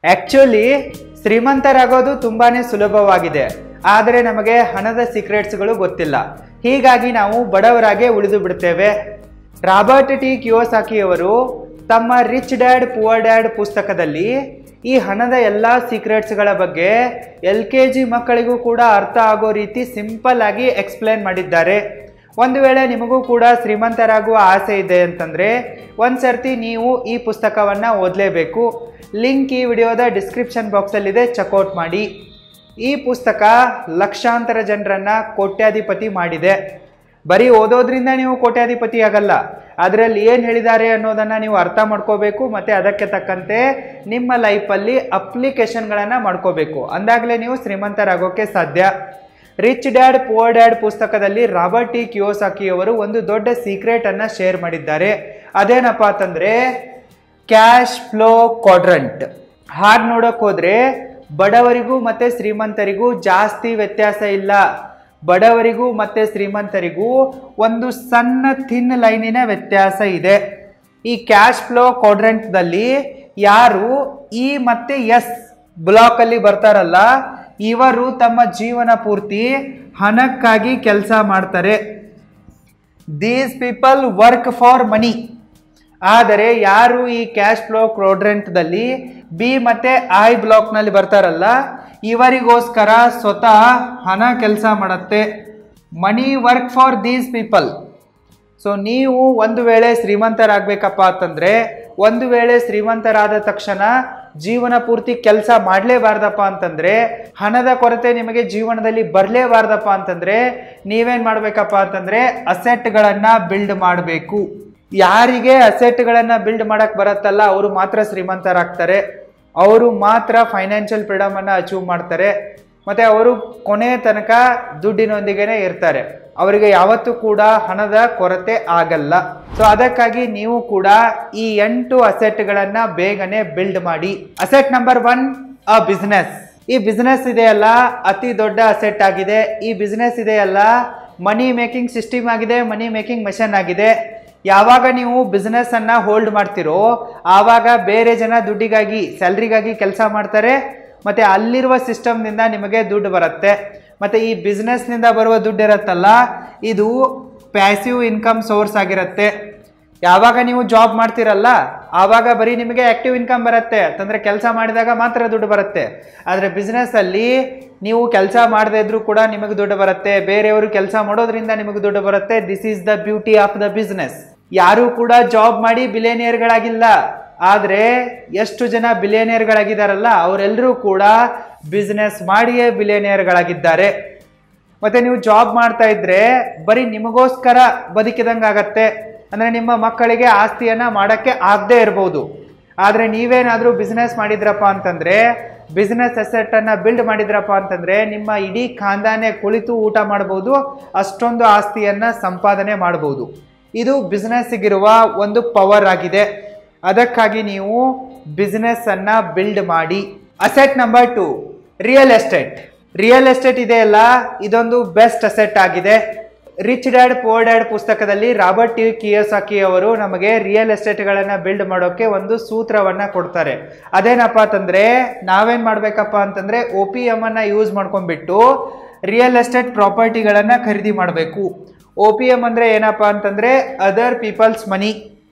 Actually ಶ್ರೀಮಂತರಾಗೋದು ತುಂಬಾನೇ ಸುಲಭವಾಗಿದೆ, ಆದರೆ ನಮಗೆ ಹಣದ ಸೀಕ್ರೆಟ್ಸ್ಗಳು ಗೊತ್ತಿಲ್ಲ. ಹೀಗಾಗಿ ನಾವು ಬಡವರಾಗೆ ಉಳಿದು ಬಿಡ್ತೇವೆ. ರಾಬರ್ಟ್ ಟಿ ಕಿಯೋಸಾಕಿ ಅವರು ತಮ್ಮ ರಿಚ್ ಡ್ಯಾಡ್ ಪುವರ್ ಡ್ಯಾಡ್ ಪುಸ್ತಕದಲ್ಲಿ ಈ ಹಣದ ಎಲ್ಲ ಸೀಕ್ರೆಟ್ಸ್ಗಳ ಬಗ್ಗೆ LKG ಮಕ್ಕಳಿಗೂ ಕೂಡ ಅರ್ಥ ಆಗೋ ರೀತಿ ಸಿಂಪಲ್ ಆಗಿ ಎಕ್ಸ್ಪ್ಲೇನ್ ಮಾಡಿದ್ದಾರೆ. ಒಂದು ವೇಳೆ ನಿಮಗೂ ಕೂಡ ಶ್ರೀಮಂತರಾಗುವ ಆಸೆ ಇದೆ ಅಂತಂದರೆ ಒಂದ್ಸರ್ತಿ ನೀವು ಈ ಪುಸ್ತಕವನ್ನು ಓದಲೇಬೇಕು. ಲಿಂಕ್ ಈ ವಿಡಿಯೋದ ಡಿಸ್ಕ್ರಿಪ್ಷನ್ ಬಾಕ್ಸಲ್ಲಿದೆ, ಚೆಕ್ಔಟ್ ಮಾಡಿ. ಈ ಪುಸ್ತಕ ಲಕ್ಷಾಂತರ ಜನರನ್ನು ಕೋಟ್ಯಾಧಿಪತಿ ಮಾಡಿದೆ. ಬರೀ ಓದೋದ್ರಿಂದ ನೀವು ಕೋಟ್ಯಾಧಿಪತಿ ಆಗಲ್ಲ, ಅದರಲ್ಲಿ ಏನು ಹೇಳಿದ್ದಾರೆ ಅನ್ನೋದನ್ನು ನೀವು ಅರ್ಥ ಮಾಡ್ಕೋಬೇಕು ಮತ್ತು ಅದಕ್ಕೆ ತಕ್ಕಂತೆ ನಿಮ್ಮ ಲೈಫಲ್ಲಿ ಅಪ್ಲಿಕೇಶನ್ಗಳನ್ನು ಮಾಡ್ಕೋಬೇಕು. ಅಂದಾಗಲೇ ನೀವು ಶ್ರೀಮಂತರಾಗೋಕ್ಕೆ ಸಾಧ್ಯ. ರಿಚ್ ಡ್ಯಾಡ್ ಪುವರ್ ಡ್ಯಾಡ್ ಪುಸ್ತಕದಲ್ಲಿ ರಾಬರ್ಟ್ ಟಿ ಕಿಯೋಸಾಕಿ ಅವರು ಒಂದು ದೊಡ್ಡ ಸೀಕ್ರೆಟನ್ನು ಶೇರ್ ಮಾಡಿದ್ದಾರೆ. ಅದೇನಪ್ಪ ಅಂತಂದರೆ ಕ್ಯಾಶ್ ಫ್ಲೋ ಕ್ವಾಡ್ರಂಟ್. ಹಾಗೆ ನೋಡೋಕೆ ಹೋದರೆ ಬಡವರಿಗೂ ಮತ್ತು ಶ್ರೀಮಂತರಿಗೂ ಜಾಸ್ತಿ ವ್ಯತ್ಯಾಸ ಇಲ್ಲ. ಬಡವರಿಗೂ ಮತ್ತು ಶ್ರೀಮಂತರಿಗೂ ಒಂದು ಸಣ್ಣ ಥಿನ್ ಲೈನಿನ ವ್ಯತ್ಯಾಸ ಇದೆ. ಈ ಕ್ಯಾಶ್ ಫ್ಲೋ ಕ್ವಾಡ್ರಂಟ್ದಲ್ಲಿ ಯಾರು ಇ ಮತ್ತು ಎಸ್ ಬ್ಲಾಕಲ್ಲಿ ಬರ್ತಾರಲ್ಲ, ಇವರು ತಮ್ಮ ಜೀವನ ಪೂರ್ತಿ ಹಣಕ್ಕಾಗಿ ಕೆಲಸ ಮಾಡ್ತಾರೆ. These people work for money. ಆದರೆ ಯಾರು ಈ ಕ್ಯಾಶ್ ಫ್ಲೋ ಕ್ವಾಡ್ರಂಟ್ದಲ್ಲಿ ಬಿ ಮತ್ತು ಐ ಬ್ಲಾಕ್ನಲ್ಲಿ ಬರ್ತಾರಲ್ಲ, ಇವರಿಗೋಸ್ಕರ ಸ್ವತಃ ಹಣ ಕೆಲಸ ಮಾಡುತ್ತೆ. Money work for these people. So ನೀವು ಒಂದು ವೇಳೆ ಶ್ರೀಮಂತರಾಗಬೇಕಪ್ಪ ಅಂತಂದರೆ, ಒಂದು ವೇಳೆ ಶ್ರೀಮಂತರಾದ ತಕ್ಷಣ ಜೀವನ ಪೂರ್ತಿ ಕೆಲಸ ಮಾಡಲೇಬಾರ್ದಪ್ಪ ಅಂತಂದರೆ, ಹಣದ ಕೊರತೆ ನಿಮಗೆ ಜೀವನದಲ್ಲಿ ಬರಲೇಬಾರ್ದಪ್ಪ ಅಂತಂದರೆ ನೀವೇನು ಮಾಡಬೇಕಪ್ಪ ಅಂತಂದರೆ ಅಸೆಟ್ಗಳನ್ನು ಬಿಲ್ಡ್ ಮಾಡಬೇಕು. ಯಾರಿಗೆ ಅಸೆಟ್ಗಳನ್ನು ಬಿಲ್ಡ್ ಮಾಡೋಕ್ಕೆ ಬರುತ್ತಲ್ಲ ಅವರು ಮಾತ್ರ ಶ್ರೀಮಂತರಾಗ್ತಾರೆ. ಅವರು ಮಾತ್ರ ಫೈನಾನ್ಷಿಯಲ್ ಫ್ರೀಡಮನ್ನು ಅಚೀವ್ ಮಾಡ್ತಾರೆ ಮತ್ತು ಅವರು ಕೊನೆಯ ತನಕ ದುಡ್ಡಿನೊಂದಿಗೆ ಇರ್ತಾರೆ. ಅವರಿಗೆ ಯಾವತ್ತೂ ಕೂಡ ಹಣದ ಕೊರತೆ ಆಗಲ್ಲ. ಸೊ ಅದಕ್ಕಾಗಿ ನೀವು ಕೂಡ ಈ 8 ಅಸೆಟ್ಗಳನ್ನು ಬೇಗನೆ ಬಿಲ್ಡ್ ಮಾಡಿ. Asset number 1, a business. ಈ ಬಿಸ್ನೆಸ್ ಇದೆಯಲ್ಲ ಅತಿ ದೊಡ್ಡ ಅಸೆಟ್ ಆಗಿದೆ. ಈ ಬಿಸ್ನೆಸ್ ಇದೆಯಲ್ಲ ಮನಿ ಮೇಕಿಂಗ್ ಸಿಸ್ಟಮ್ ಆಗಿದೆ, ಮನಿ ಮೇಕಿಂಗ್ ಮೆಷನ್ ಆಗಿದೆ. ಯಾವಾಗ ನೀವು ಬಿಸ್ನೆಸ್ಸನ್ನು ಹೋಲ್ಡ್ ಮಾಡ್ತಿರೋ ಆವಾಗ ಬೇರೆ ಜನ ದುಡ್ಡಿಗಾಗಿ ಸ್ಯಾಲ್ರಿಗಾಗಿ ಕೆಲಸ ಮಾಡ್ತಾರೆ ಮತ್ತು ಅಲ್ಲಿರುವ ಸಿಸ್ಟಮ್ನಿಂದ ನಿಮಗೆ ದುಡ್ಡು ಬರುತ್ತೆ. ಮತ್ತು ಈ ಬಿಸ್ನೆಸ್ನಿಂದ ಬರುವ ದುಡ್ಡು ಇರುತ್ತಲ್ಲ, ಇದು ಪ್ಯಾಸಿವ್ ಇನ್ಕಮ್ ಸೋರ್ಸ್ ಆಗಿರುತ್ತೆ. ಯಾವಾಗ ನೀವು ಜಾಬ್ ಮಾಡ್ತಿರಲ್ಲ ಆವಾಗ ಬರೀ ನಿಮಗೆ ಆ್ಯಕ್ಟಿವ್ ಇನ್ಕಮ್ ಬರುತ್ತೆ, ಅಂತಂದರೆ ಕೆಲಸ ಮಾಡಿದಾಗ ಮಾತ್ರ ದುಡ್ಡು ಬರುತ್ತೆ. ಆದರೆ ಬಿಸ್ನೆಸ್ಸಲ್ಲಿ ನೀವು ಕೆಲಸ ಮಾಡದೇ ಇದ್ರೂ ಕೂಡ ನಿಮಗೆ ದುಡ್ಡು ಬರುತ್ತೆ, ಬೇರೆಯವರು ಕೆಲಸ ಮಾಡೋದ್ರಿಂದ ನಿಮಗೆ ದುಡ್ಡು ಬರುತ್ತೆ. This is the beauty of the business. ಯಾರೂ ಕೂಡ ಜಾಬ್ ಮಾಡಿ ಬಿಲಿಯನಿಯರ್ಗಳಾಗಿಲ್ಲ, ಆದರೆ ಎಷ್ಟು ಜನ ಬಿಲಿಯನಿಯರ್ಗಳಾಗಿದ್ದಾರಲ್ಲ ಅವರೆಲ್ಲರೂ ಕೂಡ ಬಿಸ್ನೆಸ್ ಮಾಡಿಯೇ ಬಿಲಿಯನಿಯರ್ಗಳಾಗಿದ್ದಾರೆ. ಮತ್ತು ನೀವು ಜಾಬ್ ಮಾಡ್ತಾ ಇದ್ದರೆ ಬರೀ ನಿಮಗೋಸ್ಕರ ಬದುಕಿದಂಗೆ ಆಗತ್ತೆ. ಅಂದರೆ ನಿಮ್ಮ ಮಕ್ಕಳಿಗೆ ಆಸ್ತಿಯನ್ನು ಮಾಡೋಕ್ಕೆ ಆಗದೇ ಇರ್ಬೋದು. ಆದರೆ ನೀವೇನಾದರೂ ಬಿಸ್ನೆಸ್ ಮಾಡಿದ್ರಪ್ಪ ಅಂತಂದರೆ, ಬಿಸ್ನೆಸ್ ಅಸೆಟನ್ನು ಬಿಲ್ಡ್ ಮಾಡಿದ್ರಪ್ಪ ಅಂತಂದರೆ ನಿಮ್ಮ ಇಡೀ ಖಾನ್ದಾನೆ ಕುಳಿತು ಊಟ ಮಾಡ್ಬೋದು, ಅಷ್ಟೊಂದು ಆಸ್ತಿಯನ್ನು ಸಂಪಾದನೆ ಮಾಡ್ಬೋದು. ಇದು ಬಿಸ್ನೆಸ್ಸಿಗಿರುವ ಒಂದು ಪವರ್ ಆಗಿದೆ. ಅದಕ್ಕಾಗಿ ನೀವು ಬಿಸ್ನೆಸ್ಸನ್ನು ಬಿಲ್ಡ್ ಮಾಡಿ. Asset number 2, real estate. Real estate ಇದೆಯಲ್ಲ ಇದೊಂದು ಬೆಸ್ಟ್ ಅಸೆಟ್ ಆಗಿದೆ. ರಿಚ್ ಡ್ಯಾಡ್ ಪುವರ್ ಡ್ಯಾಡ್ ಪುಸ್ತಕದಲ್ಲಿ ರಾಬರ್ಟ್ ಟಿ ಕಿಯೋಸಾಕಿ ಅವರು ನಮಗೆ ರಿಯಲ್ ಎಸ್ಟೇಟ್ಗಳನ್ನು ಬಿಲ್ಡ್ ಮಾಡೋಕ್ಕೆ ಒಂದು ಸೂತ್ರವನ್ನು ಕೊಡ್ತಾರೆ. ಅದೇನಪ್ಪ ಅಂತಂದರೆ ನಾವೇನು ಮಾಡಬೇಕಪ್ಪ ಅಂತಂದರೆ OPM ಅನ್ನು ಯೂಸ್ ಮಾಡ್ಕೊಂಡ್ಬಿಟ್ಟು ರಿಯಲ್ ಎಸ್ಟೇಟ್ ಪ್ರಾಪರ್ಟಿಗಳನ್ನು ಖರೀದಿ ಮಾಡಬೇಕು. OPM ಅಂದರೆ ಏನಪ್ಪ ಅಂತಂದರೆ ಅದರ್ ಪೀಪಲ್ಸ್ ಮನಿ.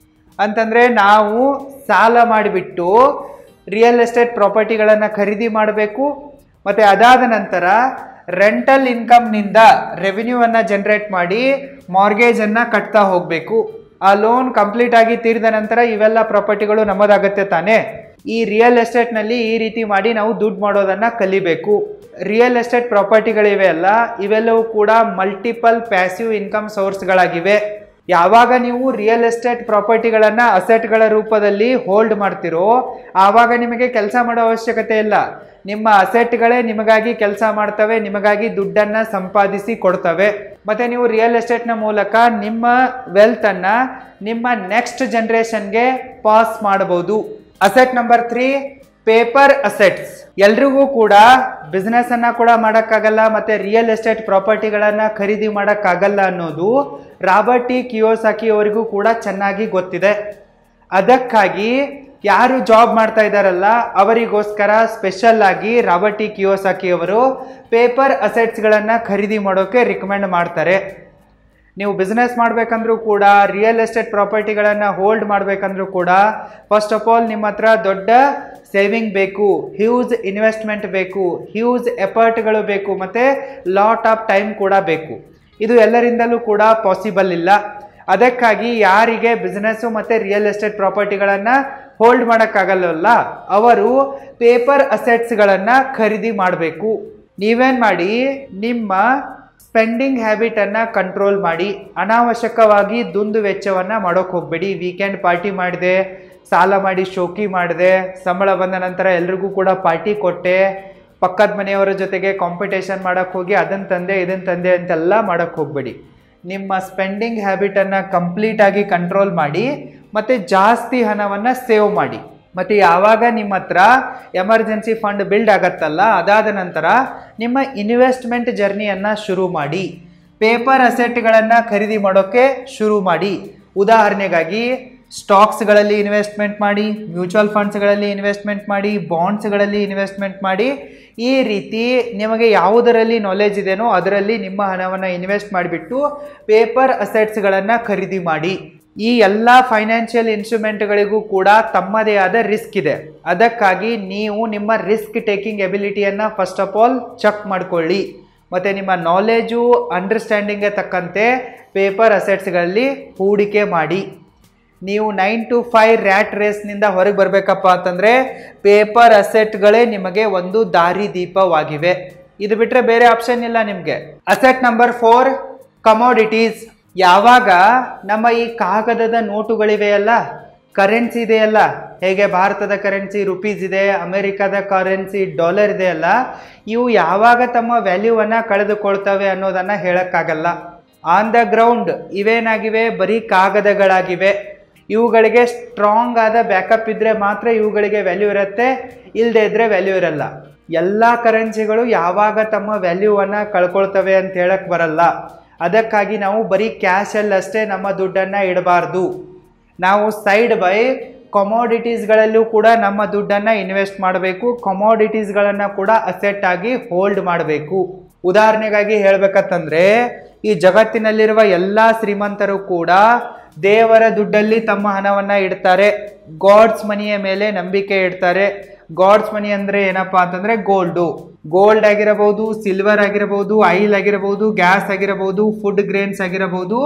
ಅಂತಂದರೆ ನಾವು ಸಾಲ ಮಾಡಿಬಿಟ್ಟು ರಿಯಲ್ ಎಸ್ಟೇಟ್ ಪ್ರಾಪರ್ಟಿಗಳನ್ನು ಖರೀದಿ ಮಾಡಬೇಕು ಮತ್ತು ಅದಾದ ನಂತರ ರೆಂಟಲ್ ಇನ್ಕಮ್ನಿಂದ ರೆವಿನ್ಯೂವನ್ನು ಜನ್ರೇಟ್ ಮಾಡಿ ಮಾರ್ಗೇಜನ್ನು ಕಟ್ತಾ ಹೋಗಬೇಕು. ಆ ಲೋನ್ ಕಂಪ್ಲೀಟ್ ಆಗಿ ತೀರಿದ ನಂತರ ಇವೆಲ್ಲ ಪ್ರಾಪರ್ಟಿಗಳು ನಮ್ಮದಾಗತ್ತೆ ತಾನೇ. ಈ ರಿಯಲ್ ಎಸ್ಟೇಟ್ನಲ್ಲಿ ಈ ರೀತಿ ಮಾಡಿ ನಾವು ದುಡ್ಡು ಮಾಡೋದನ್ನು ಕಲಿಬೇಕು. ರಿಯಲ್ ಎಸ್ಟೇಟ್ ಪ್ರಾಪರ್ಟಿಗಳಿವೆ ಅಲ್ಲ, ಇವೆಲ್ಲವೂ ಕೂಡ ಮಲ್ಟಿಪಲ್ ಪ್ಯಾಸಿವ್ ಇನ್ಕಮ್ ಸೋರ್ಸ್ಗಳಾಗಿವೆ. ಯಾವಾಗ ನೀವು ರಿಯಲ್ ಎಸ್ಟೇಟ್ ಪ್ರಾಪರ್ಟಿಗಳನ್ನು ಅಸೆಟ್ಗಳ ರೂಪದಲ್ಲಿ ಹೋಲ್ಡ್ ಮಾಡ್ತಿರೋ ಆವಾಗ ನಿಮಗೆ ಕೆಲಸ ಮಾಡೋ ಅವಶ್ಯಕತೆ ಇಲ್ಲ. ನಿಮ್ಮ ಅಸೆಟ್ಗಳೇ ನಿಮಗಾಗಿ ಕೆಲಸ ಮಾಡ್ತವೆ, ನಿಮಗಾಗಿ ದುಡ್ಡನ್ನು ಸಂಪಾದಿಸಿ ಕೊಡ್ತವೆ. ಮತ್ತು ನೀವು ರಿಯಲ್ ಎಸ್ಟೇಟ್ನ ಮೂಲಕ ನಿಮ್ಮ ವೆಲ್ತನ್ನು ನಿಮ್ಮ ನೆಕ್ಸ್ಟ್ ಜನ್ರೇಷನ್ಗೆ ಪಾಸ್ ಮಾಡಬಹುದು. Asset number 3, paper assets. ಎಲ್ರಿಗೂ ಕೂಡ ಬಿಸ್ನೆಸ್ಸನ್ನು ಕೂಡ ಮಾಡೋಕ್ಕಾಗಲ್ಲ ಮತ್ತು ರಿಯಲ್ ಎಸ್ಟೇಟ್ ಪ್ರಾಪರ್ಟಿಗಳನ್ನು ಖರೀದಿ ಮಾಡೋಕ್ಕಾಗಲ್ಲ ಅನ್ನೋದು ರಾಬರ್ಟ್ ಟಿ ಕಿಯೋಸಾಕಿ ಅವರಿಗೂ ಕೂಡ ಚೆನ್ನಾಗಿ ಗೊತ್ತಿದೆ. ಅದಕ್ಕಾಗಿ ಯಾರು ಜಾಬ್ ಮಾಡ್ತಾ ಇದ್ದಾರಲ್ಲ ಅವರಿಗೋಸ್ಕರ ಸ್ಪೆಷಲ್ ಆಗಿ ರಾಬರ್ಟ್ ಟಿ ಕಿಯೋಸಾಕಿ ಅವರು ಪೇಪರ್ ಅಸೆಟ್ಸ್ಗಳನ್ನು ಖರೀದಿ ಮಾಡೋಕೆ ರಿಕಮೆಂಡ್ ಮಾಡ್ತಾರೆ. ನೀವು ಬಿಸ್ನೆಸ್ ಮಾಡಬೇಕಂದ್ರೂ ಕೂಡ, ರಿಯಲ್ ಎಸ್ಟೇಟ್ ಪ್ರಾಪರ್ಟಿಗಳನ್ನು ಹೋಲ್ಡ್ ಮಾಡಬೇಕಂದ್ರೂ ಕೂಡ ಫಸ್ಟ್ ಆಫ್ ಆಲ್ ನಿಮ್ಮ ಹತ್ರ ದೊಡ್ಡ ಸೇವಿಂಗ್ ಬೇಕು, ಹ್ಯೂಜ್ ಇನ್ವೆಸ್ಟ್ಮೆಂಟ್ ಬೇಕು, ಹ್ಯೂಜ್ ಎಫರ್ಟ್ಗಳು ಬೇಕು, ಮತ್ತು ಲಾಟ್ ಆಫ್ ಟೈಮ್ ಕೂಡ ಬೇಕು. ಇದು ಎಲ್ಲರಿಂದಲೂ ಕೂಡ ಪಾಸಿಬಲ್ ಇಲ್ಲ. ಅದಕ್ಕಾಗಿ ಯಾರಿಗೆ ಬಿಸ್ನೆಸ್ಸು ಮತ್ತು ರಿಯಲ್ ಎಸ್ಟೇಟ್ ಪ್ರಾಪರ್ಟಿಗಳನ್ನು ಹೋಲ್ಡ್ ಮಾಡೋಕ್ಕಾಗಲ್ಲ ಅವರು ಪೇಪರ್ ಅಸೆಟ್ಸ್ಗಳನ್ನು ಖರೀದಿ ಮಾಡಬೇಕು. ನೀವೇನು ಮಾಡಿ, ನಿಮ್ಮ ಸ್ಪೆಂಡಿಂಗ್ ಹ್ಯಾಬಿಟನ್ನು ಕಂಟ್ರೋಲ್ ಮಾಡಿ. ಅನಾವಶ್ಯಕವಾಗಿ ದುಂದು ವೆಚ್ಚವನ್ನು ಮಾಡೋಕ್ಕೆ ಹೋಗಬೇಡಿ. ವೀಕೆಂಡ್ ಪಾರ್ಟಿ ಮಾಡಿದೆ, ಸಾಲ ಮಾಡಿ ಶೋಕಿ ಮಾಡಿದೆ, ಸಂಬಳ ಬಂದ ನಂತರ ಎಲ್ರಿಗೂ ಕೂಡ ಪಾರ್ಟಿ ಕೊಟ್ಟೆ, ಪಕ್ಕದ ಮನೆಯವರ ಜೊತೆಗೆ ಕಾಂಪಿಟೇಷನ್ ಮಾಡೋಕ್ಕೆ ಹೋಗಿ ಅದನ್ನು ತಂದೆ ಇದನ್ನು ತಂದೆ ಅಂತೆಲ್ಲ ಮಾಡೋಕ್ಕೆ ಹೋಗಬೇಡಿ. ನಿಮ್ಮ ಸ್ಪೆಂಡಿಂಗ್ ಹ್ಯಾಬಿಟನ್ನು ಕಂಪ್ಲೀಟಾಗಿ ಕಂಟ್ರೋಲ್ ಮಾಡಿ ಮತ್ತು ಜಾಸ್ತಿ ಹಣವನ್ನು ಸೇವ್ ಮಾಡಿ. ಮತ್ತು ಯಾವಾಗ ನಿಮ್ಮ ಹತ್ರ ಎಮರ್ಜೆನ್ಸಿ ಫಂಡ್ ಬಿಲ್ಡ್ ಆಗತ್ತಲ್ಲ, ಅದಾದ ನಂತರ ನಿಮ್ಮ ಇನ್ವೆಸ್ಟ್ಮೆಂಟ್ ಜರ್ನಿಯನ್ನು ಶುರು ಮಾಡಿ. ಪೇಪರ್ ಅಸೆಟ್ಗಳನ್ನು ಖರೀದಿ ಮಾಡೋಕ್ಕೆ ಶುರು ಮಾಡಿ. ಉದಾಹರಣೆಗಾಗಿ ಸ್ಟಾಕ್ಸ್ಗಳಲ್ಲಿ ಇನ್ವೆಸ್ಟ್ಮೆಂಟ್ ಮಾಡಿ, ಮ್ಯೂಚುವಲ್ ಫಂಡ್ಸ್ಗಳಲ್ಲಿ ಇನ್ವೆಸ್ಟ್ಮೆಂಟ್ ಮಾಡಿ, ಬಾಂಡ್ಸ್ಗಳಲ್ಲಿ ಇನ್ವೆಸ್ಟ್ಮೆಂಟ್ ಮಾಡಿ. ಈ ರೀತಿ ನಿಮಗೆ ಯಾವುದರಲ್ಲಿ ನಾಲೆಜ್ ಇದೆಯೋ ಅದರಲ್ಲಿ ನಿಮ್ಮ ಹಣವನ್ನು ಇನ್ವೆಸ್ಟ್ ಮಾಡಿಬಿಟ್ಟು ಪೇಪರ್ ಅಸೆಟ್ಸ್ಗಳನ್ನು ಖರೀದಿ ಮಾಡಿ. ಈ ಎಲ್ಲ ಫೈನಾನ್ಷಿಯಲ್ ಇನ್ಸ್ಟ್ರೂಮೆಂಟ್ಗಳಿಗೂ ಕೂಡ ತಮ್ಮದೇ ಆದ ರಿಸ್ಕ್ ಇದೆ. ಅದಕ್ಕಾಗಿ ನೀವು ನಿಮ್ಮ ರಿಸ್ಕ್ ಟೇಕಿಂಗ್ ಎಬಿಲಿಟಿಯನ್ನು ಫಸ್ಟ್ ಆಫ್ ಆಲ್ ಚೆಕ್ ಮಾಡಿಕೊಳ್ಳಿ. ಮತ್ತು ನಿಮ್ಮ ನಾಲೆಜು ಅಂಡರ್ಸ್ಟ್ಯಾಂಡಿಂಗ್ಗೆ ತಕ್ಕಂತೆ ಪೇಪರ್ ಅಸೆಟ್ಸ್ಗಳಲ್ಲಿ ಹೂಡಿಕೆ ಮಾಡಿ. ನೀವು 9 to 5 ರ್ಯಾಟ್ ರೇಸ್ನಿಂದ ಹೊರಗೆ ಬರಬೇಕಪ್ಪ ಅಂತಂದರೆ ಪೇಪರ್ ಅಸೆಟ್ಗಳೇ ನಿಮಗೆ ಒಂದು ದಾರಿ ದೀಪವಾಗಿವೆ. ಇದು ಬಿಟ್ಟರೆ ಬೇರೆ ಆಪ್ಷನ್ ಇಲ್ಲ ನಿಮಗೆ. Asset number 4 commodities. ಯಾವಾಗ ನಮ್ಮ ಈ ಕಾಗದದ ನೋಟುಗಳಿವೆಯಲ್ಲ, ಕರೆನ್ಸಿ ಇದೆಯಲ್ಲ, ಹೇಗೆ ಭಾರತದ ಕರೆನ್ಸಿ ರುಪೀಸ್ ಇದೆ, ಅಮೆರಿಕದ ಕರೆನ್ಸಿ ಡಾಲರ್ ಇದೆಯಲ್ಲ, ಇವು ಯಾವಾಗ ತಮ್ಮ ವ್ಯಾಲ್ಯೂವನ್ನು ಕಳೆದುಕೊಳ್ತವೆ ಅನ್ನೋದನ್ನು ಹೇಳೋಕ್ಕಾಗಲ್ಲ. ಆನ್ ದ ಗ್ರೌಂಡ್ ಇವೇನಾಗಿವೆ, ಬರೀ ಕಾಗದಗಳಾಗಿವೆ. ಇವುಗಳಿಗೆ ಸ್ಟ್ರಾಂಗ್ ಆದ ಬ್ಯಾಕಪ್ ಇದ್ದರೆ ಮಾತ್ರ ಇವುಗಳಿಗೆ ವ್ಯಾಲ್ಯೂ ಇರುತ್ತೆ, ಇಲ್ಲದೆ ಇದ್ದರೆ ವ್ಯಾಲ್ಯೂ ಇರಲ್ಲ. ಎಲ್ಲ ಕರೆನ್ಸಿಗಳು ಯಾವಾಗ ತಮ್ಮ ವ್ಯಾಲ್ಯೂವನ್ನು ಕಳ್ಕೊಳ್ತವೆ ಅಂತ ಹೇಳಕ್ಕೆ ಬರಲ್ಲ. ಅದಕ್ಕಾಗಿ ನಾವು ಬರೀ ಕ್ಯಾಶಲ್ಲಿ ಅಷ್ಟೇ ನಮ್ಮ ದುಡ್ಡನ್ನು ಇಡಬಾರ್ದು. ನಾವು ಸೈಡ್ ಬೈ ಕಮೋಡಿಟೀಸ್ಗಳಲ್ಲೂ ಕೂಡ ನಮ್ಮ ದುಡ್ಡನ್ನು ಇನ್ವೆಸ್ಟ್ ಮಾಡಬೇಕು. ಕಮೋಡಿಟೀಸ್ಗಳನ್ನು ಕೂಡ ಅಸೆಟ್ ಆಗಿ ಹೋಲ್ಡ್ ಮಾಡಬೇಕು. ಉದಾಹರಣೆಗಾಗಿ ಹೇಳಬೇಕಂತಂದರೆ ಈ ಜಗತ್ತಿನಲ್ಲಿರುವ ಎಲ್ಲ ಶ್ರೀಮಂತರು ಕೂಡ ದೇವರ ದುಡ್ಡಲ್ಲಿ ತಮ್ಮ ಹಣವನ್ನು ಇಡ್ತಾರೆ. ಗಾಡ್ಸ್ ಮನಿಯ ಮೇಲೆ ನಂಬಿಕೆ ಇಡ್ತಾರೆ. ಗಾಡ್ಸ್ ಮನಿ ಅಂದರೆ ಏನಪ್ಪ ಅಂತಂದರೆ ಗೋಲ್ಡ್ ಆಗಿರಬಹುದು, ಸಿಲ್ವರ್ ಆಗಿರಬಹುದು, ಆಯಿಲ್ ಆಗಿರಬಹುದು, ಗ್ಯಾಸ್ ಆಗಿರಬಹುದು, ಫುಡ್ ಗ್ರೇನ್ಸ್ ಆಗಿರಬಹುದು.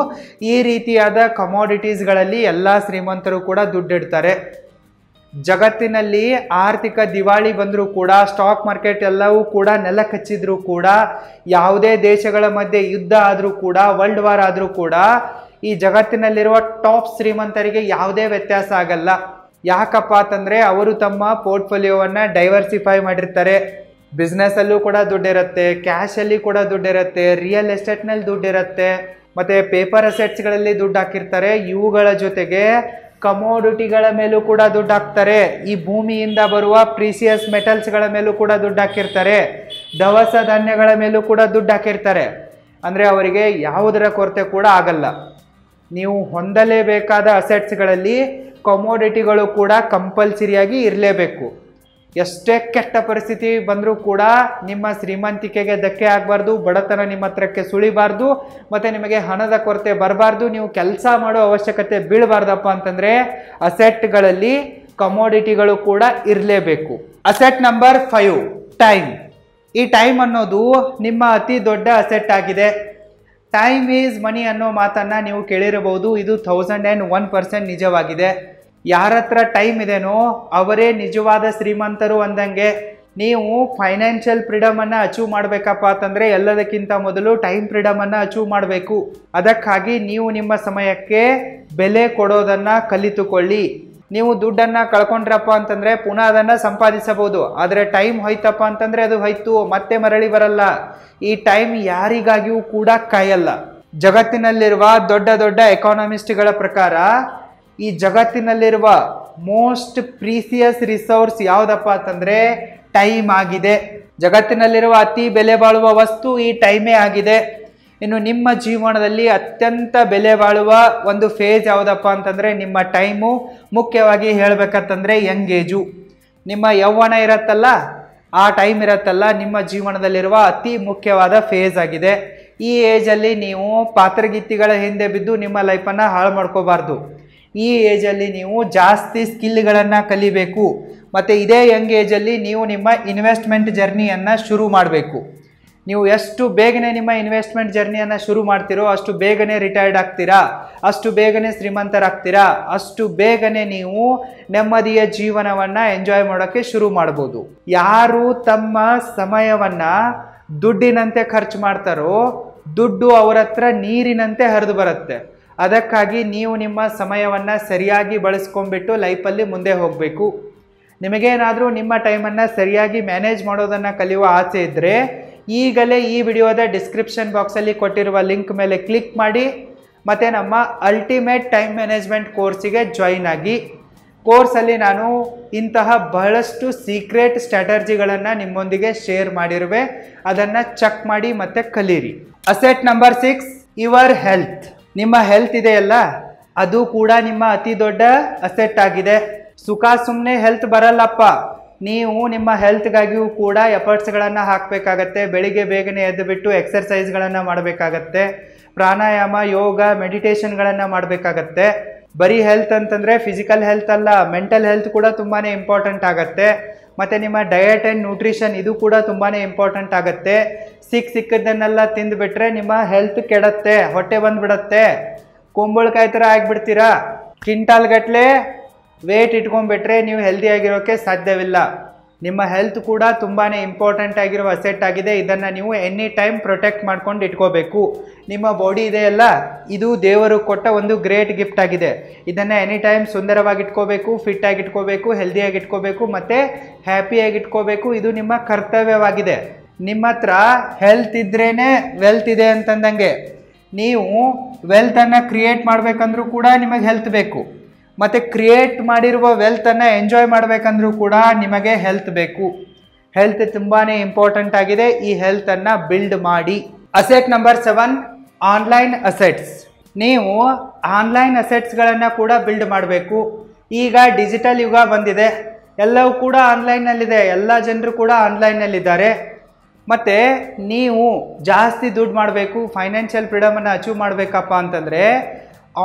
ಈ ರೀತಿಯಾದ ಕಮೋಡಿಟೀಸ್ಗಳಲ್ಲಿ ಎಲ್ಲ ಶ್ರೀಮಂತರು ಕೂಡ ದುಡ್ಡಿಡ್ತಾರೆ. ಜಗತ್ತಿನಲ್ಲಿ ಆರ್ಥಿಕ ದಿವಾಳಿ ಬಂದರೂ ಕೂಡ, ಸ್ಟಾಕ್ ಮಾರ್ಕೆಟ್ ಎಲ್ಲವೂ ಕೂಡ ನೆಲ ಕಚ್ಚಿದ್ರೂ ಕೂಡ, ಯಾವುದೇ ದೇಶಗಳ ಮಧ್ಯೆ ಯುದ್ಧ ಆದರೂ ಕೂಡ, ವರ್ಲ್ಡ್ ವಾರ್ ಆದರೂ ಕೂಡ ಈ ಜಗತ್ತಿನಲ್ಲಿರುವ ಟಾಪ್ ಶ್ರೀಮಂತರಿಗೆ ಯಾವುದೇ ವ್ಯತ್ಯಾಸ ಆಗಲ್ಲ. ಯಾಕಪ್ಪ ಅಂತಂದರೆ ಅವರು ತಮ್ಮ ಪೋರ್ಟ್ಫೋಲಿಯೋವನ್ನು ಡೈವರ್ಸಿಫೈ ಮಾಡಿರ್ತಾರೆ. ಬಿಸ್ನೆಸ್ಸಲ್ಲೂ ಕೂಡ ದುಡ್ಡಿರುತ್ತೆ, ಕ್ಯಾಶಲ್ಲಿ ಕೂಡ ದುಡ್ಡಿರುತ್ತೆ, ರಿಯಲ್ ಎಸ್ಟೇಟ್ನಲ್ಲಿ ದುಡ್ಡಿರುತ್ತೆ, ಮತ್ತು ಪೇಪರ್ ಅಸೆಟ್ಸ್ಗಳಲ್ಲಿ ದುಡ್ಡು ಹಾಕಿರ್ತಾರೆ. ಇವುಗಳ ಜೊತೆಗೆ ಕಮೋಡಿಟಿಗಳ ಮೇಲೂ ಕೂಡ ದುಡ್ಡು ಹಾಕ್ತಾರೆ. ಈ ಭೂಮಿಯಿಂದ ಬರುವ ಪ್ರೀಸಿಯಸ್ ಮೆಟಲ್ಸ್ಗಳ ಮೇಲೂ ಕೂಡ ದುಡ್ಡು ಹಾಕಿರ್ತಾರೆ. ದವಸ ಧಾನ್ಯಗಳ ಮೇಲೂ ಕೂಡ ದುಡ್ಡು ಹಾಕಿರ್ತಾರೆ. ಅಂದರೆ ಅವರಿಗೆ ಯಾವುದರ ಕೊರತೆ ಕೂಡ ಆಗಲ್ಲ. ನೀವು ಹೊಂದಲೇಬೇಕಾದ ಅಸೆಟ್ಸ್ಗಳಲ್ಲಿ ಕಮೋಡಿಟಿಗಳು ಕೂಡ ಕಂಪಲ್ಸರಿಯಾಗಿ ಇರಲೇಬೇಕು. ಎಷ್ಟೇ ಕೆಟ್ಟ ಪರಿಸ್ಥಿತಿ ಬಂದರೂ ಕೂಡ ನಿಮ್ಮ ಶ್ರೀಮಂತಿಕೆಗೆ ಧಕ್ಕೆ ಆಗಬಾರ್ದು, ಬಡತನ ನಿಮ್ಮ ಹತ್ರಕ್ಕೆ ಸುಳಿಬಾರ್ದು, ಮತ್ತು ನಿಮಗೆ ಹಣದ ಕೊರತೆ ಬರಬಾರ್ದು, ನೀವು ಕೆಲಸ ಮಾಡೋ ಅವಶ್ಯಕತೆ ಬೀಳಬಾರ್ದಪ್ಪ ಅಂತಂದರೆ ಅಸೆಟ್ಗಳಲ್ಲಿ ಕಮೋಡಿಟಿಗಳು ಕೂಡ ಇರಲೇಬೇಕು. Asset number 5 time. ಈ ಟೈಮ್ ಅನ್ನೋದು ನಿಮ್ಮ ಅತಿ ದೊಡ್ಡ ಅಸೆಟ್ ಆಗಿದೆ. ಟೈಮ್ ಈಸ್ ಮನಿ ಅನ್ನೋ ಮಾತನ್ನು ನೀವು ಕೇಳಿರಬಹುದು. ಇದು 1001% ನಿಜವಾಗಿದೆ. ಯಾರ ಹತ್ರ ಟೈಮ್ ಇದೆನೋ ಅವರೇ ನಿಜವಾದ ಶ್ರೀಮಂತರು ಅಂದಂಗೆ. ನೀವು ಫೈನಾನ್ಷಿಯಲ್ ಫ್ರೀಡಮನ್ನು ಅಚೀವ್ ಮಾಡಬೇಕಪ್ಪ ಅಂತಂದರೆ ಎಲ್ಲದಕ್ಕಿಂತ ಮೊದಲು ಟೈಮ್ ಫ್ರೀಡಮನ್ನು ಅಚೀವ್ ಮಾಡಬೇಕು. ಅದಕ್ಕಾಗಿ ನೀವು ನಿಮ್ಮ ಸಮಯಕ್ಕೆ ಬೆಲೆ ಕೊಡೋದನ್ನು ಕಲಿತುಕೊಳ್ಳಿ. ನೀವು ದುಡ್ಡನ್ನು ಕಳ್ಕೊಂಡ್ರಪ್ಪ ಅಂತಂದರೆ ಪುನಃ ಅದನ್ನು ಸಂಪಾದಿಸಬಹುದು. ಆದರೆ ಟೈಮ್ ಹೋಯ್ತಪ್ಪ ಅಂತಂದರೆ ಅದು ಹೋಯ್ತು, ಮತ್ತೆ ಮರಳಿ ಬರಲ್ಲ. ಈ ಟೈಮ್ ಯಾರಿಗಾಗಿಯೂ ಕೂಡ ಕಾಯಲ್ಲ. ಜಗತ್ತಿನಲ್ಲಿರುವ ದೊಡ್ಡ ದೊಡ್ಡ ಎಕಾನಮಿಸ್ಟ್ಗಳ ಪ್ರಕಾರ ಈ ಜಗತ್ತಿನಲ್ಲಿರುವ ಮೋಸ್ಟ್ ಪ್ರೀಸಿಯಸ್ ರಿಸೋರ್ಸ್ ಯಾವುದಪ್ಪ ಅಂತಂದರೆ ಟೈಮ್ ಆಗಿದೆ. ಜಗತ್ತಿನಲ್ಲಿರುವ ಅತಿ ಬೆಲೆ ಬಾಳುವ ವಸ್ತು ಈ ಟೈಮೇ ಆಗಿದೆ. ಇನ್ನು ನಿಮ್ಮ ಜೀವನದಲ್ಲಿ ಅತ್ಯಂತ ಬೆಲೆ ಬಾಳುವ ಒಂದು ಫೇಸ್ ಯಾವುದಪ್ಪ ಅಂತಂದರೆ ನಿಮ್ಮ ಟೈಮು, ಮುಖ್ಯವಾಗಿ ಹೇಳಬೇಕಂತಂದರೆ ಯಂಗ್ ಏಜು. ನಿಮ್ಮ ಯೌವನ ಇರತ್ತಲ್ಲ, ಆ ಟೈಮ್ ಇರತ್ತಲ್ಲ, ನಿಮ್ಮ ಜೀವನದಲ್ಲಿರುವ ಅತಿ ಮುಖ್ಯವಾದ ಫೇಸ್ ಆಗಿದೆ. ಈ ಏಜಲ್ಲಿ ನೀವು ಪಾತ್ರಗೀತಿಗಳ ಹಿಂದೆ ಬಿದ್ದು ನಿಮ್ಮ ಲೈಫನ್ನು ಹಾಳು ಮಾಡ್ಕೋಬಾರ್ದು. ಈ ಏಜಲ್ಲಿ ನೀವು ಜಾಸ್ತಿ ಸ್ಕಿಲ್ಗಳನ್ನು ಕಲಿಬೇಕು. ಮತ್ತು ಇದೇ ಯಂಗ್ ಏಜಲ್ಲಿ ನೀವು ನಿಮ್ಮ ಇನ್ವೆಸ್ಟ್ಮೆಂಟ್ ಜರ್ನಿಯನ್ನು ಶುರು ಮಾಡಬೇಕು. ನೀವು ಎಷ್ಟು ಬೇಗನೆ ನಿಮ್ಮ ಇನ್ವೆಸ್ಟ್ಮೆಂಟ್ ಜರ್ನಿಯನ್ನು ಶುರು ಮಾಡ್ತೀರೋ ಅಷ್ಟು ಬೇಗನೆ ರಿಟೈರ್ಡ್ ಆಗ್ತೀರಾ, ಅಷ್ಟು ಬೇಗನೆ ಶ್ರೀಮಂತರಾಗ್ತೀರಾ, ಅಷ್ಟು ಬೇಗನೆ ನೀವು ನೆಮ್ಮದಿಯ ಜೀವನವನ್ನು ಎಂಜಾಯ್ ಮಾಡೋಕ್ಕೆ ಶುರು ಮಾಡ್ಬೋದು. ಯಾರು ತಮ್ಮ ಸಮಯವನ್ನು ದುಡ್ಡಿನಂತೆ ಖರ್ಚು ಮಾಡ್ತಾರೋ ದುಡ್ಡು ಅವರ ಹತ್ರ ನೀರಿನಂತೆ ಹರಿದು ಬರುತ್ತೆ. ಅದಕ್ಕಾಗಿ ನೀವು ನಿಮ್ಮ ಸಮಯವನ್ನು ಸರಿಯಾಗಿ ಬಳಸ್ಕೊಂಡ್ಬಿಟ್ಟು ಲೈಫಲ್ಲಿ ಮುಂದೆ ಹೋಗಬೇಕು. ನಿಮಗೇನಾದರೂ ನಿಮ್ಮ ಟೈಮನ್ನು ಸರಿಯಾಗಿ ಮ್ಯಾನೇಜ್ ಮಾಡೋದನ್ನು ಕಲಿಯುವ ಆಸೆ ಇದ್ದರೆ ಈಗಲೇ ಈ ವಿಡಿಯೋದ ಡಿಸ್ಕ್ರಿಪ್ಷನ್ ಬಾಕ್ಸಲ್ಲಿ ಕೊಟ್ಟಿರುವ ಲಿಂಕ್ ಮೇಲೆ ಕ್ಲಿಕ್ ಮಾಡಿ ಮತ್ತು ನಮ್ಮ ಅಲ್ಟಿಮೇಟ್ ಟೈಮ್ ಮ್ಯಾನೇಜ್ಮೆಂಟ್ ಕೋರ್ಸಿಗೆ ಜಾಯಿನ್ ಆಗಿ. ಕೋರ್ಸಲ್ಲಿ ನಾನು ಇಂತಹ ಬಹಳಷ್ಟು ಸೀಕ್ರೆಟ್ ಸ್ಟ್ರಾಟರ್ಜಿಗಳನ್ನು ನಿಮ್ಮೊಂದಿಗೆ ಶೇರ್ ಮಾಡಿರುವೆ. ಅದನ್ನು ಚೆಕ್ ಮಾಡಿ ಮತ್ತು ಕಲೀರಿ. Asset number 6, your health. ನಿಮ್ಮ ಹೆಲ್ತ್ ಇದೆಯಲ್ಲ, ಅದು ಕೂಡ ನಿಮ್ಮ ಅತಿ ದೊಡ್ಡ ಅಸೆಟ್ ಆಗಿದೆ. ಸುಖ ಸುಮ್ಮನೆ ಹೆಲ್ತ್ ಬರಲ್ಲಪ್ಪ. ನೀವು ನಿಮ್ಮ ಹೆಲ್ತ್ಗಾಗಿಯೂ ಕೂಡ ಎಫರ್ಟ್ಸ್ಗಳನ್ನು ಹಾಕಬೇಕಾಗತ್ತೆ. ಬೆಳಿಗ್ಗೆ ಬೇಗನೆ ಎದ್ದು ಬಿಟ್ಟು ಎಕ್ಸರ್ಸೈಸ್ಗಳನ್ನು ಮಾಡಬೇಕಾಗತ್ತೆ. ಪ್ರಾಣಾಯಾಮ, ಯೋಗ, ಮೆಡಿಟೇಷನ್ಗಳನ್ನು ಮಾಡಬೇಕಾಗತ್ತೆ. ಬರೀ ಹೆಲ್ತ್ ಅಂತಂದರೆ ಫಿಸಿಕಲ್ ಹೆಲ್ತ್ ಅಲ್ಲ, ಮೆಂಟಲ್ ಹೆಲ್ತ್ ಕೂಡ ತುಂಬಾ ಇಂಪಾರ್ಟೆಂಟ್ ಆಗುತ್ತೆ. ಮತ್ತು ನಿಮ್ಮ ಡಯಟ್ ಆ್ಯಂಡ್ ನ್ಯೂಟ್ರಿಷನ್ ಇದು ಕೂಡ ತುಂಬಾ ಇಂಪಾರ್ಟೆಂಟ್ ಆಗುತ್ತೆ. ಸಿಕ್ಕದನ್ನೆಲ್ಲ ತಿಂದುಬಿಟ್ರೆ ನಿಮ್ಮ ಹೆಲ್ತ್ ಕೆಡತ್ತೆ, ಹೊಟ್ಟೆ ಬಂದುಬಿಡತ್ತೆ, ಕುಂಬಳಕಾಯಿ ಥರ ಆಗಿಬಿಡ್ತೀರಾ. ಕ್ವಿಂಟಾಲ್ ಗಟ್ಟಲೆ ವೇಟ್ ಇಟ್ಕೊಂಡ್ಬಿಟ್ರೆ ನೀವು ಹೆಲ್ದಿಯಾಗಿರೋಕ್ಕೆ ಸಾಧ್ಯವಿಲ್ಲ. ನಿಮ್ಮ ಹೆಲ್ತ್ ಕೂಡ ತುಂಬಾ ಇಂಪಾರ್ಟೆಂಟ್ ಆಗಿರೋ ಅಸೆಟ್ ಆಗಿದೆ. ಇದನ್ನು ನೀವು ಎನಿ ಟೈಮ್ ಪ್ರೊಟೆಕ್ಟ್ ಮಾಡ್ಕೊಂಡು ಇಟ್ಕೋಬೇಕು. ನಿಮ್ಮ ಬಾಡಿ ಇದೆಯಲ್ಲ, ಇದು ದೇವರು ಕೊಟ್ಟ ಒಂದು ಗ್ರೇಟ್ ಗಿಫ್ಟ್ ಆಗಿದೆ. ಇದನ್ನು ಎನಿ ಟೈಮ್ ಸುಂದರವಾಗಿ ಇಟ್ಕೋಬೇಕು, ಫಿಟ್ಟಾಗಿ ಇಟ್ಕೋಬೇಕು, ಹೆಲ್ದಿಯಾಗಿ ಇಟ್ಕೋಬೇಕು ಮತ್ತು ಹ್ಯಾಪಿಯಾಗಿ ಇಟ್ಕೋಬೇಕು. ಇದು ನಿಮ್ಮ ಕರ್ತವ್ಯವಾಗಿದೆ. ನಿಮ್ಮ ಹತ್ರ ಹೆಲ್ತ್ ಇದ್ರೇ ವೆಲ್ತ್ ಇದೆ ಅಂತಂದಂಗೆ. ನೀವು ವೆಲ್ತನ್ನು ಕ್ರಿಯೇಟ್ ಮಾಡಬೇಕಂದ್ರೂ ಕೂಡ ನಿಮಗೆ ಹೆಲ್ತ್ ಬೇಕು. ಮತ್ತು ಕ್ರಿಯೇಟ್ ಮಾಡಿರುವ ವೆಲ್ತನ್ನು ಎಂಜಾಯ್ ಮಾಡಬೇಕಂದ್ರೂ ಕೂಡ ನಿಮಗೆ ಹೆಲ್ತ್ ಬೇಕು. ಹೆಲ್ತ್ ತುಂಬಾ ಇಂಪಾರ್ಟೆಂಟ್ ಆಗಿದೆ. ಈ ಹೆಲ್ತನ್ನು ಬಿಲ್ಡ್ ಮಾಡಿ. Asset number 7, online assets. ನೀವು ಆನ್ಲೈನ್ ಅಸೆಟ್ಸ್ಗಳನ್ನು ಕೂಡ ಬಿಲ್ಡ್ ಮಾಡಬೇಕು. ಈಗ ಡಿಜಿಟಲ್ ಯುಗ ಬಂದಿದೆ, ಎಲ್ಲವೂ ಕೂಡ ಆನ್ಲೈನ್ನಲ್ಲಿದೆ, ಎಲ್ಲ ಜನರು ಕೂಡ ಆನ್ಲೈನ್ನಲ್ಲಿದ್ದಾರೆ. ಮತ್ತು ನೀವು ಜಾಸ್ತಿ ದುಡ್ಡು ಮಾಡಬೇಕು, ಫೈನಾನ್ಷಿಯಲ್ ಫ್ರೀಡಮನ್ನು ಅಚೀವ್ ಮಾಡಬೇಕಪ್ಪ ಅಂತಂದರೆ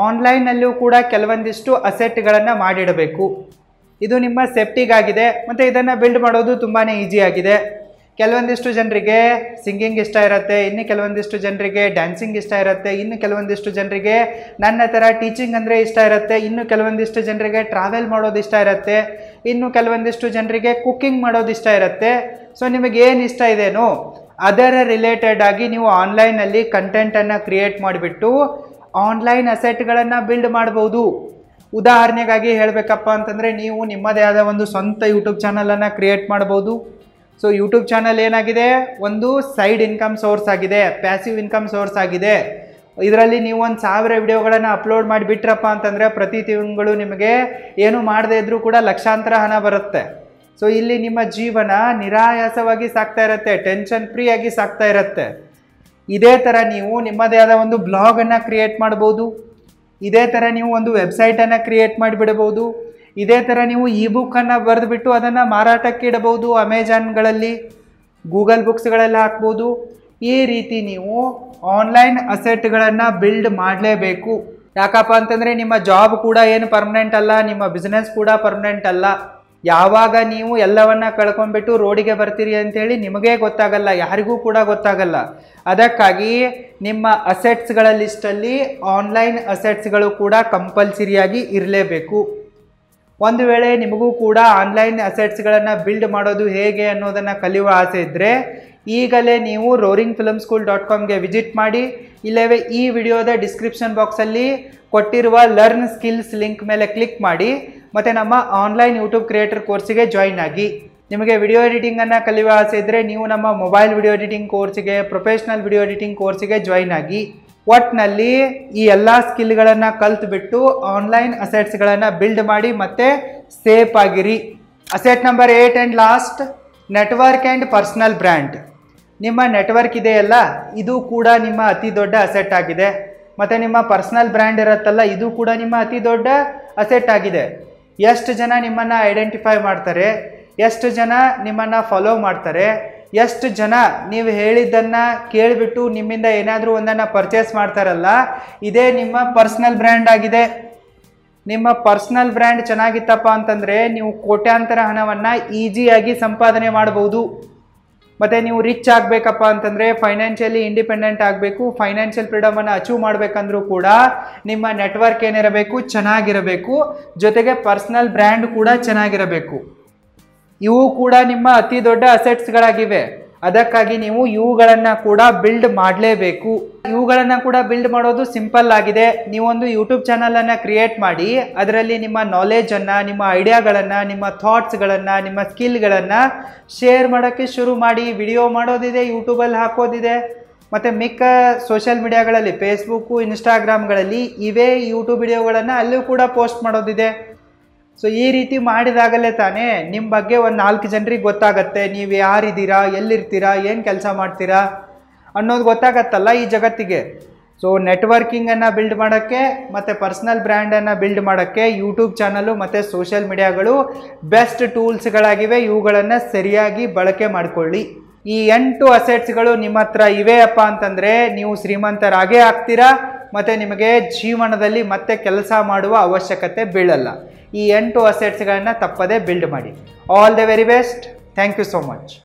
ಆನ್ಲೈನಲ್ಲೂ ಕೂಡ ಕೆಲವೊಂದಿಷ್ಟು ಅಸೆಟ್ಗಳನ್ನು ಮಾಡಿಡಬೇಕು. ಇದು ನಿಮ್ಮ ಸೇಫ್ಟಿಗಾಗಿದೆ ಮತ್ತು ಇದನ್ನು ಬಿಲ್ಡ್ ಮಾಡೋದು ತುಂಬಾ ಈಸಿಯಾಗಿದೆ. ಕೆಲವೊಂದಿಷ್ಟು ಜನರಿಗೆ ಸಿಂಗಿಂಗ್ ಇಷ್ಟ ಇರುತ್ತೆ, ಇನ್ನು ಕೆಲವೊಂದಿಷ್ಟು ಜನರಿಗೆ ಡ್ಯಾನ್ಸಿಂಗ್ ಇಷ್ಟ ಇರುತ್ತೆ, ಇನ್ನು ಕೆಲವೊಂದಿಷ್ಟು ಜನರಿಗೆ ನನ್ನ ಥರ ಟೀಚಿಂಗ್ ಅಂದರೆ ಇಷ್ಟ ಇರುತ್ತೆ, ಇನ್ನು ಕೆಲವೊಂದಿಷ್ಟು ಜನರಿಗೆ ಟ್ರಾವೆಲ್ ಮಾಡೋದು ಇಷ್ಟ ಇರುತ್ತೆ, ಇನ್ನು ಕೆಲವೊಂದಿಷ್ಟು ಜನರಿಗೆ ಕುಕ್ಕಿಂಗ್ ಮಾಡೋದು ಇಷ್ಟ ಇರುತ್ತೆ. ಸೊ ನಿಮಗೇನು ಇಷ್ಟ ಇದೆಯೋ ಅದರ ರಿಲೇಟೆಡ್ ಆಗಿ ನೀವು ಆನ್ಲೈನಲ್ಲಿ ಕಂಟೆಂಟನ್ನು ಕ್ರಿಯೇಟ್ ಮಾಡಿಬಿಟ್ಟು ಆನ್ಲೈನ್ ಅಸೆಟ್ಗಳನ್ನು ಬಿಲ್ಡ್ ಮಾಡ್ಬೋದು. ಉದಾಹರಣೆಗಾಗಿ ಹೇಳಬೇಕಪ್ಪ ಅಂತಂದರೆ ನೀವು ನಿಮ್ಮದೇ ಆದ ಒಂದು ಸ್ವಂತ ಯೂಟ್ಯೂಬ್ ಚಾನಲನ್ನು ಕ್ರಿಯೇಟ್ ಮಾಡ್ಬೋದು. ಸೊ ಯೂಟ್ಯೂಬ್ ಚಾನಲ್ ಏನಾಗಿದೆ, ಒಂದು ಸೈಡ್ ಇನ್ಕಮ್ ಸೋರ್ಸ್ ಆಗಿದೆ, ಪ್ಯಾಸಿವ್ ಇನ್ಕಮ್ ಸೋರ್ಸ್ ಆಗಿದೆ. ಇದರಲ್ಲಿ ನೀವು 1000 ವಿಡಿಯೋಗಳನ್ನು ಅಪ್ಲೋಡ್ ಮಾಡಿಬಿಟ್ರಪ್ಪ ಅಂತಂದರೆ ಪ್ರತಿ ತಿಂಗಳು ನಿಮಗೆ ಏನು ಮಾಡದೇ ಇದ್ದರೂ ಕೂಡ ಲಕ್ಷಾಂತರ ಹಣ ಬರುತ್ತೆ. ಸೊ ಇಲ್ಲಿ ನಿಮ್ಮ ಜೀವನ ನಿರಾಯಾಸವಾಗಿ ಸಾಗ್ತಾ ಇರುತ್ತೆ, ಟೆನ್ಷನ್ ಫ್ರೀ ಆಗಿ ಸಾಗ್ತಾ ಇರುತ್ತೆ. ಇದೇ ಥರ ನೀವು ನಿಮ್ಮದೇ ಆದ ಒಂದು ಬ್ಲಾಗನ್ನು ಕ್ರಿಯೇಟ್ ಮಾಡ್ಬೋದು. ಇದೇ ಥರ ನೀವು ಒಂದು ವೆಬ್ಸೈಟನ್ನು ಕ್ರಿಯೇಟ್ ಮಾಡಿಬಿಡಬಹುದು. ಇದೇ ಥರ ನೀವು ಇ ಬುಕ್ಕನ್ನು ಬರೆದುಬಿಟ್ಟು ಅದನ್ನು ಮಾರಾಟಕ್ಕೆ ಇಡಬಹುದು. ಅಮೆಜಾನ್ಗಳಲ್ಲಿ, ಗೂಗಲ್ ಬುಕ್ಸ್ಗಳೆಲ್ಲ ಹಾಕ್ಬೋದು. ಈ ರೀತಿ ನೀವು ಆನ್ಲೈನ್ ಅಸೆಟ್ಗಳನ್ನು ಬಿಲ್ಡ್ ಮಾಡಲೇಬೇಕು. ಯಾಕಪ್ಪ ಅಂತಂದರೆ ನಿಮ್ಮ ಜಾಬ್ ಕೂಡ ಏನು ಪರ್ಮನೆಂಟ್ ಅಲ್ಲ, ನಿಮ್ಮ ಬಿಸ್ನೆಸ್ ಕೂಡ ಪರ್ಮನೆಂಟ್ ಅಲ್ಲ. ಯಾವಾಗ ನೀವು ಎಲ್ಲವನ್ನ ಕಳ್ಕೊಂಡ್ಬಿಟ್ಟು ರೋಡಿಗೆ ಬರ್ತೀರಿ ಅಂತೇಳಿ ನಿಮಗೇ ಗೊತ್ತಾಗಲ್ಲ, ಯಾರಿಗೂ ಕೂಡ ಗೊತ್ತಾಗಲ್ಲ. ಅದಕ್ಕಾಗಿ ನಿಮ್ಮ ಅಸೆಟ್ಸ್ಗಳ ಲಿಸ್ಟಲ್ಲಿ ಆನ್ಲೈನ್ ಅಸೆಟ್ಸ್ಗಳು ಕೂಡ ಕಂಪಲ್ಸರಿಯಾಗಿ ಇರಲೇಬೇಕು. ಒಂದು ವೇಳೆ ನಿಮಗೂ ಕೂಡ ಆನ್ಲೈನ್ ಅಸೆಟ್ಸ್ಗಳನ್ನು ಬಿಲ್ಡ್ ಮಾಡೋದು ಹೇಗೆ ಅನ್ನೋದನ್ನು ಕಲಿಯುವ ಆಸೆ ಇದ್ದರೆ ಈಗಲೇ ನೀವು roaringfilmschool.comಗೆ ವಿಸಿಟ್ ಮಾಡಿ. ಇಲ್ಲವೇ ಈ ವಿಡಿಯೋದ ಡಿಸ್ಕ್ರಿಪ್ಷನ್ ಬಾಕ್ಸಲ್ಲಿ ಕೊಟ್ಟಿರುವ ಲರ್ನ್ ಸ್ಕಿಲ್ಸ್ ಲಿಂಕ್ ಮೇಲೆ ಕ್ಲಿಕ್ ಮಾಡಿ ಮತ್ತು ನಮ್ಮ ಆನ್ಲೈನ್ ಯೂಟ್ಯೂಬ್ ಕ್ರಿಯೇಟರ್ ಕೋರ್ಸಿಗೆ ಜಾಯಿನ್ ಆಗಿ. ನಿಮಗೆ ವಿಡಿಯೋ ಎಡಿಟಿಂಗನ್ನು ಕಲಿಯುವ ಆಸೆ ಇದ್ದರೆ ನೀವು ನಮ್ಮ ಮೊಬೈಲ್ ವಿಡಿಯೋ ಎಡಿಟಿಂಗ್ ಕೋರ್ಸಿಗೆ, ಪ್ರೊಫೆಷ್ನಲ್ ವಿಡಿಯೋ ಎಡಿಟಿಂಗ್ ಕೋರ್ಸಿಗೆ ಜಾಯಿನ್ ಆಗಿ. ಒಟ್ಟಿನಲ್ಲಿ ಈ ಎಲ್ಲ ಸ್ಕಿಲ್ಗಳನ್ನು ಕಲ್ತ್ಬಿಟ್ಟು ಆನ್ಲೈನ್ ಅಸೆಟ್ಸ್ಗಳನ್ನು ಬಿಲ್ಡ್ ಮಾಡಿ ಮತ್ತು ಸೇಫ್ ಆಗಿರಿ. Asset number 8 and last, network and personal brand. ನಿಮ್ಮ ನೆಟ್ವರ್ಕ್ ಇದೆಯಲ್ಲ, ಇದು ಕೂಡ ನಿಮ್ಮ ಅತಿ ದೊಡ್ಡ ಅಸೆಟ್ ಆಗಿದೆ. ಮತ್ತು ನಿಮ್ಮ ಪರ್ಸನಲ್ ಬ್ರ್ಯಾಂಡ್ ಇರುತ್ತಲ್ಲ, ಇದು ಕೂಡ ನಿಮ್ಮ ಅತಿ ದೊಡ್ಡ ಅಸೆಟ್ ಆಗಿದೆ. ಎಷ್ಟು ಜನ ನಿಮ್ಮನ್ನು ಐಡೆಂಟಿಫೈ ಮಾಡ್ತಾರೆ, ಎಷ್ಟು ಜನ ನಿಮ್ಮನ್ನು ಫಾಲೋ ಮಾಡ್ತಾರೆ, ಎಷ್ಟು ಜನ ನೀವು ಹೇಳಿದ್ದನ್ನು ಕೇಳಿಬಿಟ್ಟು ನಿಮ್ಮಿಂದ ಏನಾದರೂ ಒಂದನ್ನು ಪರ್ಚೇಸ್ ಮಾಡ್ತಾರಲ್ಲ, ಇದೇ ನಿಮ್ಮ ಪರ್ಸ್ನಲ್ ಬ್ರ್ಯಾಂಡ್ ಆಗಿದೆ. ನಿಮ್ಮ ಪರ್ಸ್ನಲ್ ಬ್ರ್ಯಾಂಡ್ ಚೆನ್ನಾಗಿತ್ತಪ್ಪ ಅಂತಂದರೆ ನೀವು ಕೋಟ್ಯಾಂತರ ಹಣವನ್ನು ಈಸಿಯಾಗಿ ಸಂಪಾದನೆ ಮಾಡ್ಬೋದು. ಮತ್ತು ನೀವು ರಿಚ್ ಆಗಬೇಕಪ್ಪ ಅಂತಂದರೆ, ಫೈನಾನ್ಷಿಯಲಿ ಇಂಡಿಪೆಂಡೆಂಟ್ ಆಗಬೇಕು, ಫೈನಾನ್ಷಿಯಲ್ ಫ್ರೀಡಮನ್ನು ಅಚೀವ್ ಮಾಡಬೇಕಂದ್ರೂ ಕೂಡ ನಿಮ್ಮ ನೆಟ್ವರ್ಕ್ ಏನಿರಬೇಕು, ಚೆನ್ನಾಗಿರಬೇಕು. ಜೊತೆಗೆ ಪರ್ಸ್ನಲ್ ಬ್ರ್ಯಾಂಡ್ ಕೂಡ ಚೆನ್ನಾಗಿರಬೇಕು. ಇವು ಕೂಡ ನಿಮ್ಮ ಅತಿ ದೊಡ್ಡ ಅಸೆಟ್ಸ್ಗಳಾಗಿವೆ. ಅದಕ್ಕಾಗಿ ನೀವು ಇವುಗಳನ್ನು ಕೂಡ ಬಿಲ್ಡ್ ಮಾಡಲೇಬೇಕು. ಇವುಗಳನ್ನು ಕೂಡ ಬಿಲ್ಡ್ ಮಾಡೋದು ಸಿಂಪಲ್ ಆಗಿದೆ. ನೀವೊಂದು ಯೂಟ್ಯೂಬ್ ಚಾನಲನ್ನು ಕ್ರಿಯೇಟ್ ಮಾಡಿ, ಅದರಲ್ಲಿ ನಿಮ್ಮ ನಾಲೆಜನ್ನು, ನಿಮ್ಮ ಐಡಿಯಾಗಳನ್ನು, ನಿಮ್ಮ ಥಾಟ್ಸ್ಗಳನ್ನು, ನಿಮ್ಮ ಸ್ಕಿಲ್ಗಳನ್ನು ಶೇರ್ ಮಾಡೋಕ್ಕೆ ಶುರು ಮಾಡಿ. ವಿಡಿಯೋ ಮಾಡೋದಿದೆ, ಯೂಟ್ಯೂಬಲ್ಲಿ ಹಾಕೋದಿದೆ, ಮತ್ತು ಮಿಕ್ಕ ಸೋಷಿಯಲ್ ಮೀಡಿಯಾಗಳಲ್ಲಿ ಫೇಸ್ಬುಕ್ಕು, ಇನ್ಸ್ಟಾಗ್ರಾಮ್ಗಳಲ್ಲಿ ಇವೇ ಯೂಟ್ಯೂಬ್ ವಿಡಿಯೋಗಳನ್ನು ಅಲ್ಲೂ ಕೂಡ ಪೋಸ್ಟ್ ಮಾಡೋದಿದೆ. ಸೊ ಈ ರೀತಿ ಮಾಡಿದಾಗಲೇ ತಾನೇ ನಿಮ್ಮ ಬಗ್ಗೆ ಒಂದು 4 ಜನರಿಗೆ ಗೊತ್ತಾಗತ್ತೆ, ನೀವು ಯಾರಿದ್ದೀರಾ, ಎಲ್ಲಿರ್ತೀರಾ, ಏನು ಕೆಲಸ ಮಾಡ್ತೀರಾ ಅನ್ನೋದು ಗೊತ್ತಾಗತ್ತಲ್ಲ ಈ ಜಗತ್ತಿಗೆ. ಸೊ ನೆಟ್ವರ್ಕಿಂಗನ್ನು ಬಿಲ್ಡ್ ಮಾಡೋಕ್ಕೆ ಮತ್ತು ಪರ್ಸ್ನಲ್ ಬ್ರ್ಯಾಂಡನ್ನು ಬಿಲ್ಡ್ ಮಾಡೋಕ್ಕೆ ಯೂಟ್ಯೂಬ್ ಚಾನಲು ಮತ್ತು ಸೋಷಿಯಲ್ ಮೀಡಿಯಾಗಳು ಬೆಸ್ಟ್ ಟೂಲ್ಸ್ಗಳಾಗಿವೆ. ಇವುಗಳನ್ನು ಸರಿಯಾಗಿ ಬಳಕೆ ಮಾಡಿಕೊಳ್ಳಿ. ಈ 8 ಅಸೆಟ್ಸ್ಗಳು ನಿಮ್ಮ ಹತ್ರ ಇವೆಯಪ್ಪ ಅಂತಂದರೆ ನೀವು ಶ್ರೀಮಂತರಾಗೇ ಆಗ್ತೀರಾ ಮತ್ತು ನಿಮಗೆ ಜೀವನದಲ್ಲಿ ಮತ್ತೆ ಕೆಲಸ ಮಾಡುವ ಅವಶ್ಯಕತೆ ಬೀಳಲ್ಲ. ಈ 8 ಅಸೆಟ್ಸ್ಗಳನ್ನು ತಪ್ಪದೇ ಬಿಲ್ಡ್ ಮಾಡಿ. All the very best. Thank you so much.